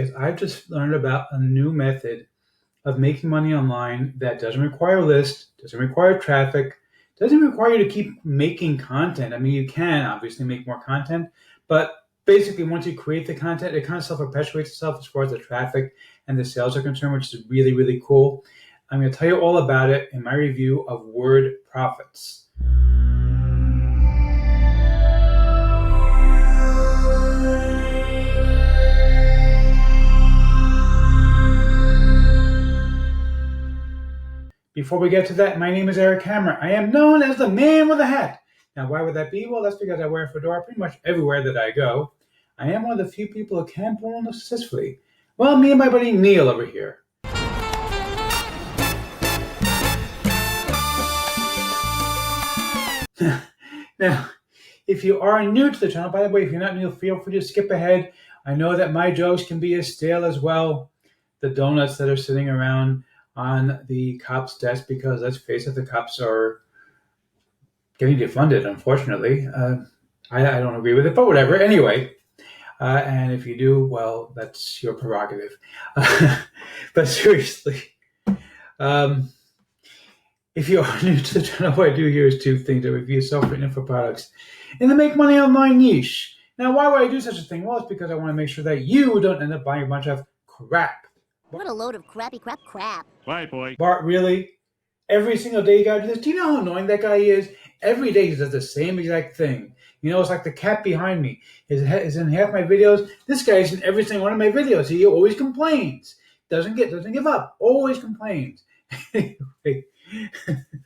is I've just learned about a new method of making money online that doesn't require lists, doesn't require traffic, doesn't require you to keep making content. I mean, you can obviously make more content, but basically, once you create the content, it kind of self perpetuates itself as far as the traffic and the sales are concerned, which is really, really cool. I'm going to tell you all about it in my review of Word Profits. Before we get to that, my name is Eric Hammer. I am known as the man with a hat. Now, why would that be? Well, that's because I wear a fedora pretty much everywhere that I go. I am one of the few people who can pull on successfully. Well, me and my buddy Neil over here. Now, if you are new to the channel, by the way, if you're not new, feel free to skip ahead. I know that my jokes can be as stale as well. The donuts that are sitting around on the cops' desk, because let's face it, the cops are getting defunded, unfortunately. I don't agree with it, but whatever. Anyway, and if you do, well, that's your prerogative. But seriously, if you are new to the channel, what I do here is two things. I review self-written info products in the make money online niche. Now, why would I do such a thing? Well, it's because I want to make sure that you don't end up buying a bunch of crap. What a load of crappy crap. Right, boy. Bart, really? Every single day you gotta do this? Do you know how annoying that guy is? Every day he does the same exact thing. You know, it's like the cat behind me. Is in half my videos. This guy's in every single one of my videos. He always complains. Doesn't give up. Always complains. Anyway,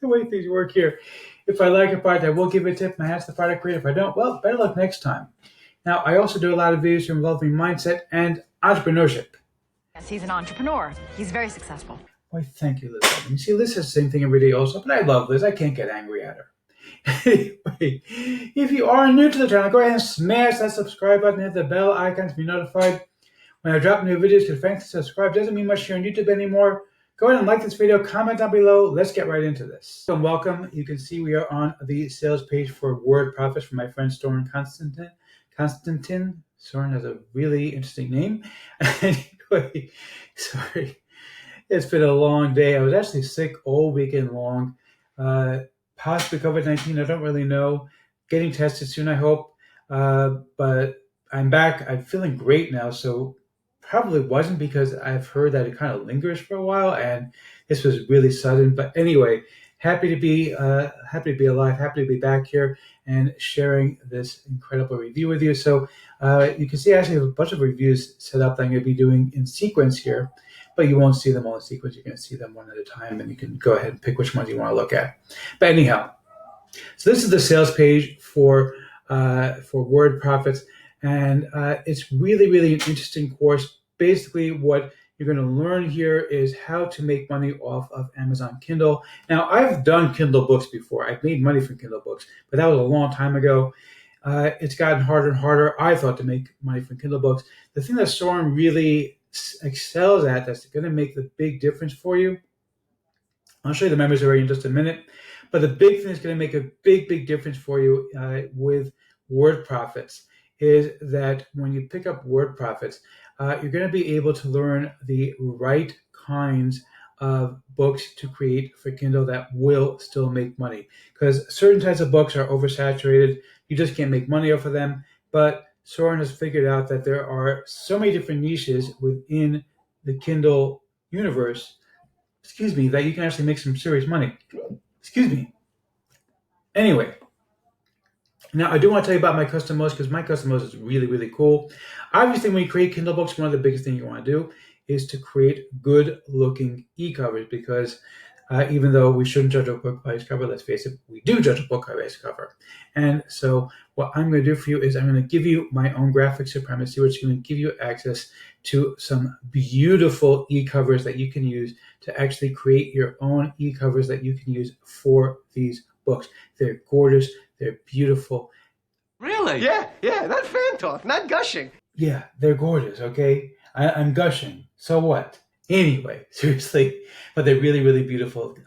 the way things work here. If I like a product, I will give it a tip. My hat's the product creator. If I don't, well, better luck next time. Now, I also do a lot of videos involving mindset and entrepreneurship. Yes, he's an entrepreneur. He's very successful. Why, thank you, Liz. You see, Liz says the same thing every day also, but I love Liz. I can't get angry at her. Anyway, if you are new to the channel, go ahead and smash that subscribe button, hit the bell icon to be notified when I drop new videos, because frankly, subscribe doesn't mean much here on YouTube anymore. Go ahead and like this video, comment down below. Let's get right into this. So welcome. You can see we are on the sales page for Word Profits from my friend Soren Constantin. Soren has a really interesting name. Anyway, sorry. It's been a long day. I was actually sick all weekend long. Possibly COVID-19, I don't really know. Getting tested soon, I hope. But I'm back. I'm feeling great now. So probably wasn't, because I've heard that it kind of lingers for a while, and this was really sudden. But anyway, happy to be alive, happy to be back here and sharing this incredible review with you. So you can see I actually have a bunch of reviews set up that I'm going to be doing in sequence here, but you won't see them all in sequence. You're going to see them one at a time, and you can go ahead and pick which ones you want to look at. But anyhow, so this is the sales page for Word Profits, and it's really, really an interesting course. Basically, what you're going to learn here is how to make money off of Amazon Kindle. Now, I've done Kindle books before. I've made money from Kindle books, but that was a long time ago. It's gotten harder and harder, I thought, to make money from Kindle books. The thing that Soren really excels at, that's going to make the big difference for you, I'll show you the members area in just a minute, but the big thing that's going to make a big difference for you with Word Profits is that when you pick up Word Profits, you're going to be able to learn the right kinds of books to create for Kindle that will still make money. Because certain types of books are oversaturated. You just can't make money off of them. But Soren has figured out that there are so many different niches within the Kindle universe, that you can actually make some serious money. Anyway. Now, I do want to tell you about my custom modes, because my custom modes is really, really cool. Obviously, when you create Kindle books, one of the biggest things you want to do is to create good-looking e-covers, because even though we shouldn't judge a book by its cover, let's face it, we do judge a book by its cover. And so what I'm going to do for you is I'm going to give you my own graphic supremacy, which is going to give you access to some beautiful e-covers that you can use to actually create your own e-covers that you can use for these books. They're gorgeous. They're beautiful. Really? Yeah, that's fan talk, not gushing. Yeah, they're gorgeous, okay? I'm gushing. So what? Anyway, seriously. But they're really, really beautiful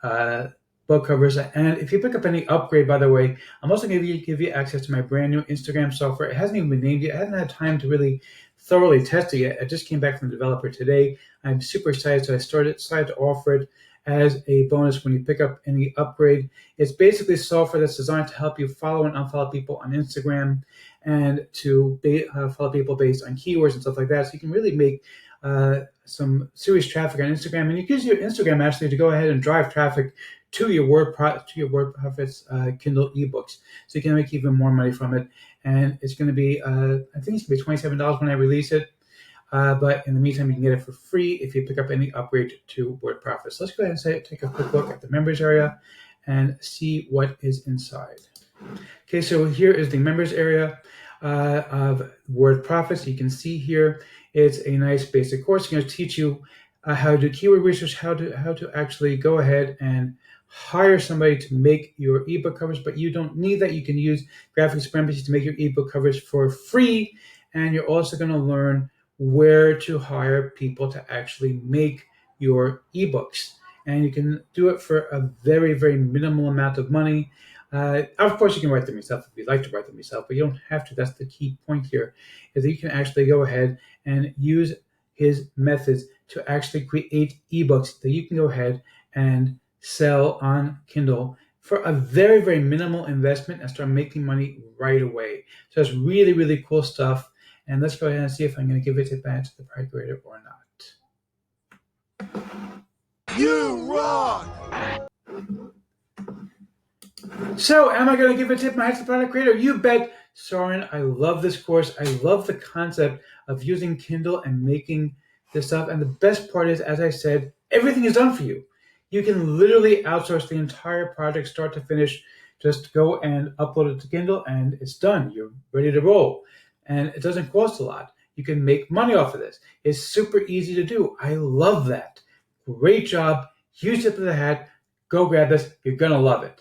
book covers. And if you pick up any upgrade, by the way, I'm also going to give you access to my brand new Instagram software. It hasn't even been named yet. I haven't had time to really thoroughly testing it. I just came back from the developer today. I'm super excited, so I decided to offer it as a bonus when you pick up any upgrade. It's basically software that's designed to help you follow and unfollow people on Instagram and to follow people based on keywords and stuff like that. So you can really make some serious traffic on Instagram, and you can use your Instagram actually to go ahead and drive traffic to your WordPress Kindle ebooks, so you can make even more money from it. And it's going to be, I think it's going to be $27 when I release it. But in the meantime, you can get it for free if you pick up any upgrade to WordPress. So let's go ahead and take a quick look at the members area and see what is inside. Okay, so here is the members area of WordPress. You can see here it's a nice basic course. It's going to teach you how to do keyword research, how to actually go ahead and hire somebody to make your ebook covers, but you don't need that. You can use graphics premises to make your ebook covers for free, and you're also going to learn where to hire people to actually make your ebooks, and you can do it for a very, very minimal amount of money. Of course, you can write them yourself if you'd like to write them yourself, but you don't have to. That's the key point here, is that you can actually go ahead and use his methods to actually create ebooks that you can go ahead and sell on Kindle for a very, very minimal investment and start making money right away. So it's really, really cool stuff. And let's go ahead and see if I'm going to give it back to the Pride Creator or not. You rock! So, am I going to give a tip my head to the product creator? You bet. Soren, I love this course. I love the concept of using Kindle and making this stuff. And the best part is, as I said, everything is done for you. You can literally outsource the entire project, start to finish. Just go and upload it to Kindle, and it's done. You're ready to roll. And it doesn't cost a lot. You can make money off of this. It's super easy to do. I love that. Great job. Huge tip of the hat. Go grab this. You're going to love it.